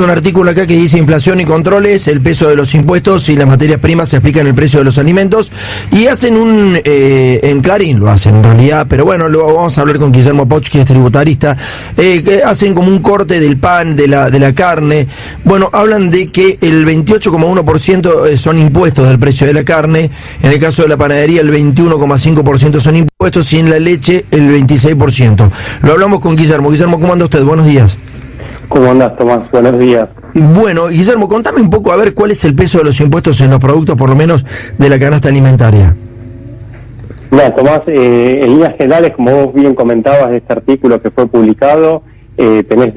Un artículo acá que dice inflación y controles, el peso de los impuestos y las materias primas se aplican el precio de los alimentos, y hacen en Clarín lo hacen en realidad, pero bueno, luego vamos a hablar con Guillermo Poch, que es tributarista, que hacen como un corte del pan, de la carne. Bueno, hablan de que el 28,1% son impuestos del precio de la carne, en el caso de la panadería el 21,5% son impuestos y en la leche el 26%. Lo hablamos con Guillermo. Guillermo, ¿cómo anda usted? Buenos días. ¿Cómo andás, Tomás? Buenos días. Bueno, Guillermo, contame un poco a ver cuál es el peso de los impuestos en los productos, por lo menos de la canasta alimentaria. Mira, Tomás, en líneas generales, como vos bien comentabas de este artículo que fue publicado, tenés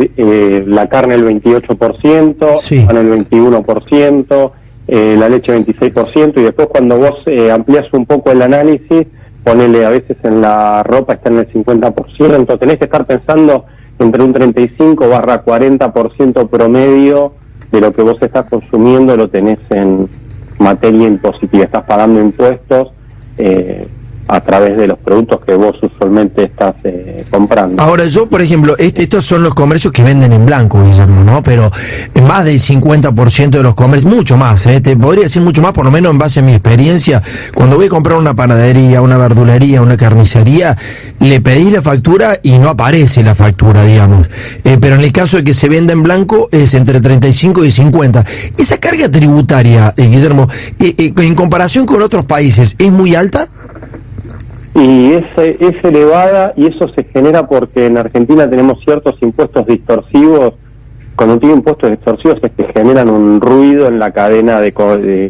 la carne el 28%, sí, pan el 21%, la leche 26%, y después cuando vos ampliás un poco el análisis, ponele a veces en la ropa está en el 50%, tenés que estar pensando entre un 35-40% promedio de lo que vos estás consumiendo lo tenés en materia impositiva, estás pagando impuestos a través de los productos que vos usualmente estás comprando. Ahora, yo, por ejemplo, estos son los comercios que venden en blanco, Guillermo, ¿no? Pero más del 50% de los comercios, mucho más, te podría decir mucho más, por lo menos en base a mi experiencia. Cuando voy a comprar una panadería, una verdulería, una carnicería, le pedís la factura y no aparece la factura, digamos. Pero en el caso de que se venda en blanco, es entre 35 y 50. Esa carga tributaria, Guillermo, en comparación con otros países, ¿es muy alta? Y es elevada, y eso se genera porque en Argentina tenemos ciertos impuestos distorsivos. Cuando tiene impuestos distorsivos es que generan un ruido en la cadena de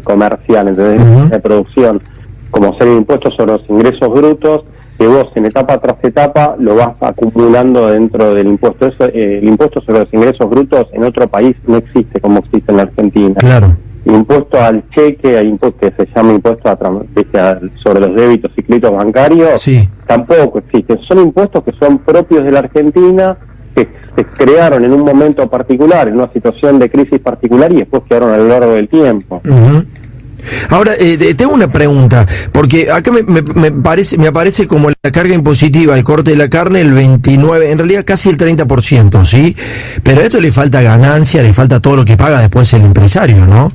comercial, ¿entendés? De producción, como ser impuestos sobre los ingresos brutos, que vos en etapa tras etapa lo vas acumulando dentro del impuesto. Eso, el impuesto sobre los ingresos brutos en otro país no existe como existe en la Argentina. Claro. Impuesto al cheque, hay impuesto que se llama impuesto sobre los débitos y créditos bancarios, sí, tampoco existen. Son impuestos que son propios de la Argentina, que se crearon en un momento particular, en una situación de crisis particular, y después quedaron a lo largo del tiempo. Ahora, tengo una pregunta, porque acá me aparece como la carga impositiva, el corte de la carne, el 29%, en realidad casi el 30%, ¿sí? Pero a esto le falta ganancia, le falta todo lo que paga después el empresario, ¿no?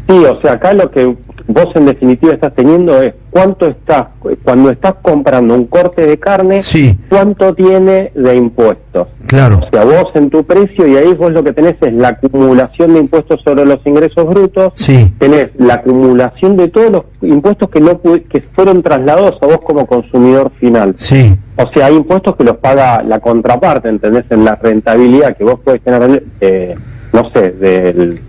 Sí, o sea, acá lo que vos en definitiva estás teniendo es cuánto estás, cuando estás comprando un corte de carne, sí, cuánto tiene de impuestos. Claro. O sea, vos en tu precio, y ahí vos lo que tenés es la acumulación de impuestos sobre los ingresos brutos, sí, tenés la acumulación de todos los impuestos que fueron trasladados a vos como consumidor final. sí. O sea, hay impuestos que los paga la contraparte, ¿entendés? En la rentabilidad que vos podés tener, no sé, del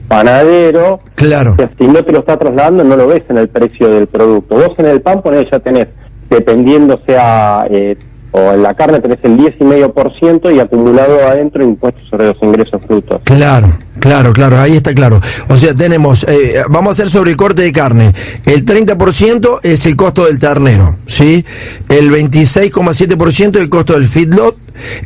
panadero. Claro. O sea, si no te lo está trasladando, no lo ves en el precio del producto. Vos en el pan, ponés, ya tenés, dependiendo sea, o en la carne tenés el 10,5% y acumulado adentro impuestos sobre los ingresos brutos. Claro, ahí está claro. O sea, tenemos, vamos a hacer sobre el corte de carne, el 30% es el costo del ternero, ¿sí? El 26,7% el costo del feedlot,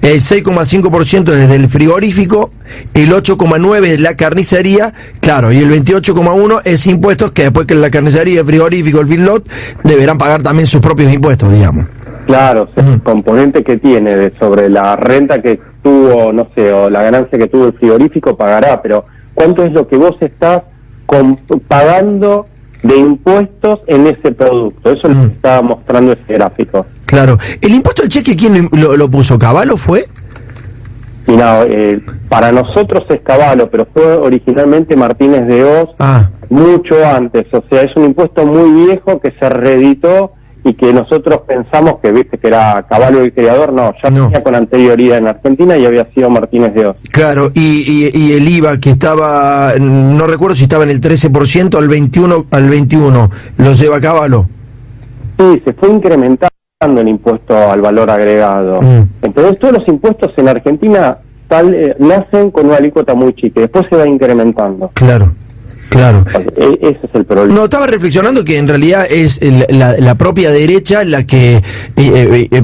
el 6,5% desde el frigorífico, el 8,9% es la carnicería, claro, y el 28,1% es impuestos que después que la carnicería, el frigorífico, el feedlot, deberán pagar también sus propios impuestos, digamos. Claro, el componente que tiene sobre la renta que tuvo, no sé, o la ganancia que tuvo el frigorífico pagará, pero ¿cuánto es lo que vos estás pagando de impuestos en ese producto? Eso es lo que estaba mostrando ese gráfico. Claro. ¿El impuesto del cheque quién lo puso? ¿Caballo fue? Y no, para nosotros es Caballo, pero fue originalmente Martínez de Hoz, mucho antes. O sea, es un impuesto muy viejo que se reeditó y que nosotros pensamos que, viste, que era Caballo el creador. No, ya venía con anterioridad en Argentina y había sido Martínez de Hoz. Claro, y el IVA que estaba, no recuerdo si estaba en el 13%, al 21, ¿lo lleva Caballo? Sí, se fue incrementando el impuesto al valor agregado. Entonces todos los impuestos en Argentina nacen con una alícuota muy chica, después se va incrementando. Claro. Claro. Ese es el problema. No, estaba reflexionando que en realidad es la propia derecha la que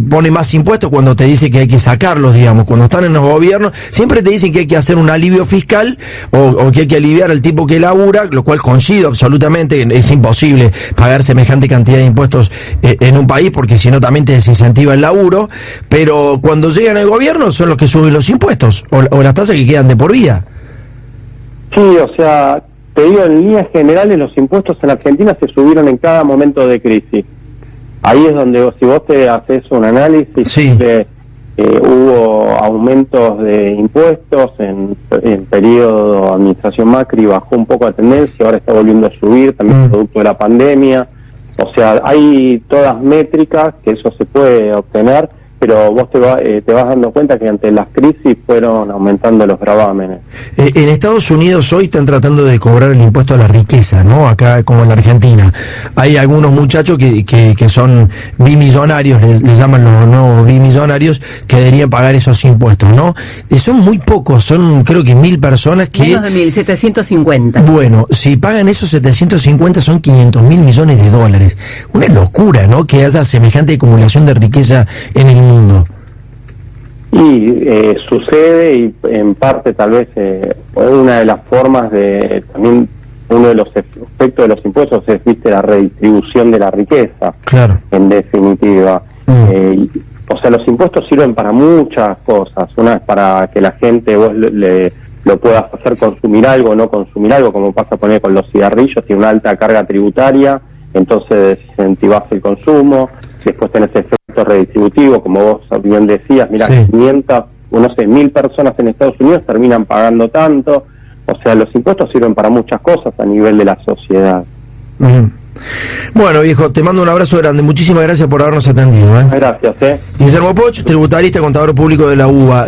pone más impuestos cuando te dice que hay que sacarlos, digamos. Cuando están en los gobiernos, siempre te dicen que hay que hacer un alivio fiscal o que hay que aliviar al tipo que labura, lo cual coincido absolutamente. Es imposible pagar semejante cantidad de impuestos en un país porque si no también te desincentiva el laburo. Pero cuando llegan al gobierno son los que suben los impuestos o las tasas que quedan de por vida. Sí, o sea, te digo, en líneas generales los impuestos en Argentina se subieron en cada momento de crisis. Ahí es donde si vos te haces un análisis, sí. Hubo aumentos de impuestos en periodo de administración Macri, bajó un poco la tendencia, ahora está volviendo a subir, también producto de la pandemia. O sea, hay todas métricas que eso se puede obtener, pero vos te vas dando cuenta que ante las crisis fueron aumentando los gravámenes. En Estados Unidos hoy están tratando de cobrar el impuesto a la riqueza, ¿no? Acá como en la Argentina. Hay algunos muchachos que son bimillonarios, les llaman los nuevos bimillonarios, que deberían pagar esos impuestos, ¿no? Son muy pocos, son creo que 1.000 personas que... Menos de 1.750. Bueno, si pagan esos 750 son 500.000 millones de dólares. Una locura, ¿no? Que haya semejante acumulación de riqueza en el mundo. Y sucede, y en parte tal vez una de las formas de, también uno de los efectos de los impuestos es, viste, la redistribución de la riqueza. Claro. En definitiva. O sea, los impuestos sirven para muchas cosas. Una es para que la gente vos lo puedas hacer consumir algo, no consumir algo, como pasa a poner con los cigarrillos, tiene una alta carga tributaria, entonces desincentivás el consumo. Después tenés efecto redistributivo, como vos bien decías, mira, sí. 500, no sé, 1.000 personas en Estados Unidos terminan pagando tanto. O sea, los impuestos sirven para muchas cosas a nivel de la sociedad. Bueno, viejo, te mando un abrazo grande. Muchísimas gracias por habernos atendido. Gracias. Guillermo Poch, tributarista, contador público de la UBA.